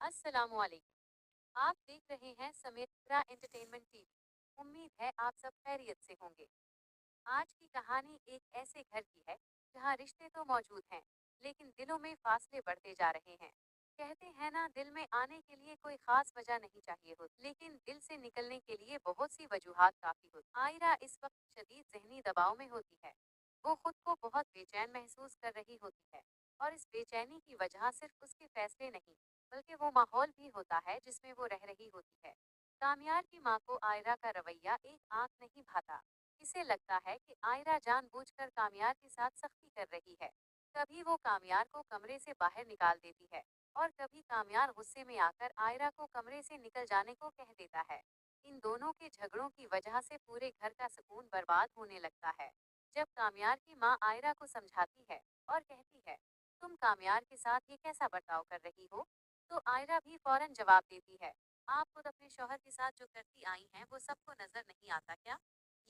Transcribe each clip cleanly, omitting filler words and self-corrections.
अस्सलामुअलैकुम। आप देख रहे हैं समीरा एंटरटेनमेंट टीवी। उम्मीद है आप सब खैरियत से होंगे। आज की कहानी एक ऐसे घर की है जहाँ रिश्ते तो मौजूद हैं, लेकिन दिलों में फासले बढ़ते जा रहे हैं। कहते हैं ना, दिल में आने के लिए कोई खास वजह नहीं चाहिए होती, लेकिन दिल से निकलने के लिए बहुत सी वजूहात काफी होती। आयरा इस वक्त शदीद जहनी दबाव में होती है। वो खुद को बहुत बेचैन महसूस कर रही होती है, और इस बेचैनी की वजह सिर्फ उसके फैसले नहीं, बल्कि वो माहौल भी होता है जिसमें वो रह रही होती है। कामयार की माँ को आयरा का रवैया एक आंख नहीं भाता। इसे लगता है कि आयरा जानबूझकर कामयार के साथ सख्ती कर रही है। कभी वो कामयार को कमरे से बाहर निकाल देती है, और कभी कामयार गुस्से में आकर आयरा को कमरे से निकल जाने को कह देता है। इन दोनों के झगड़ों की वजह से पूरे घर का सुकून बर्बाद होने लगता है। जब कामयार की माँ आयरा को समझाती है और कहती है, तुम कामयार के साथ ये कैसा बर्ताव कर रही हो, तो आयरा भी फौरन जवाब देती है, आप खुद अपने शौहर के साथ जो करती आई हैं वो सबको नजर नहीं आता क्या?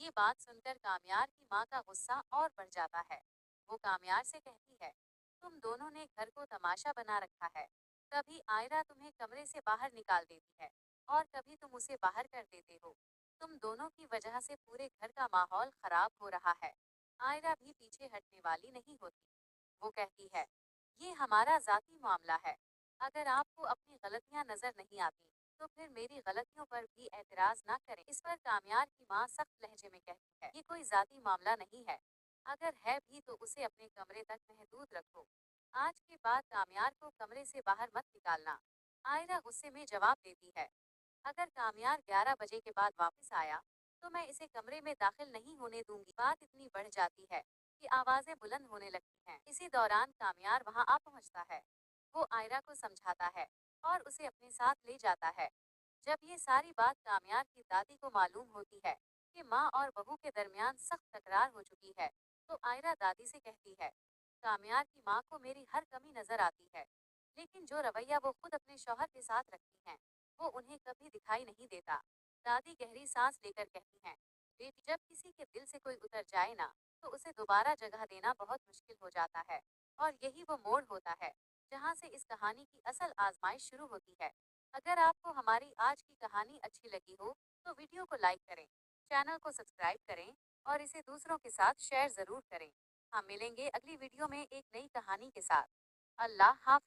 ये बात सुनकर कामयार की माँ का गुस्सा और बढ़ जाता है। वो कामयार से कहती है, तुम दोनों ने घर को तमाशा बना रखा है। कभी आयरा तुम्हें कमरे से बाहर निकाल देती है, और कभी तुम उसे बाहर कर देते हो। तुम दोनों की वजह से पूरे घर का माहौल खराब हो रहा है। आयरा भी पीछे हटने वाली नहीं होती। वो कहती है, ये हमारा जाती मामला है। अगर आपको अपनी गलतियां नजर नहीं आती, तो फिर मेरी गलतियों पर भी एतराज ना करें। इस पर कामयार की माँ सख्त लहजे में कहती है, ये कोई जाती मामला नहीं है। अगर है भी तो उसे अपने कमरे तक महदूद रखो। आज के बाद कामयार को कमरे से बाहर मत निकालना। आयरा गुस्से में जवाब देती है, अगर कामयार 11 बजे के बाद वापस आया, तो मैं इसे कमरे में दाखिल नहीं होने दूंगी। बात इतनी बढ़ जाती है कि आवाजें बुलंद होने लगती हैं। इसी दौरान कामयार वहां आ पहुंचता है। वो आयरा को समझाता है और उसे अपने साथ ले जाता है। जब ये सारी बात कामयार की दादी को मालूम होती है कि माँ और बहू के दरमियान सख्त तकरार हो चुकी है, तो आयरा दादी से कहती है, कामयार की माँ को मेरी हर कमी नजर आती है, लेकिन जो रवैया वो खुद अपने शौहर के साथ रखती हैं, वो उन्हें कभी दिखाई नहीं देता। दादी गहरी सांस लेकर कहती हैं, बेटी, जब किसी के दिल से कोई उतर जाए ना, तो उसे दोबारा जगह देना बहुत मुश्किल हो जाता है। और यही वो मोड़ होता है जहाँ से इस कहानी की असल आजमाइश शुरू होती है। अगर आपको हमारी आज की कहानी अच्छी लगी हो, तो वीडियो को लाइक करें, चैनल को सब्सक्राइब करें, और इसे दूसरों के साथ शेयर जरूर करें। हम मिलेंगे अगली वीडियो में एक नई कहानी के साथ। अल्लाह हाफ़िज़।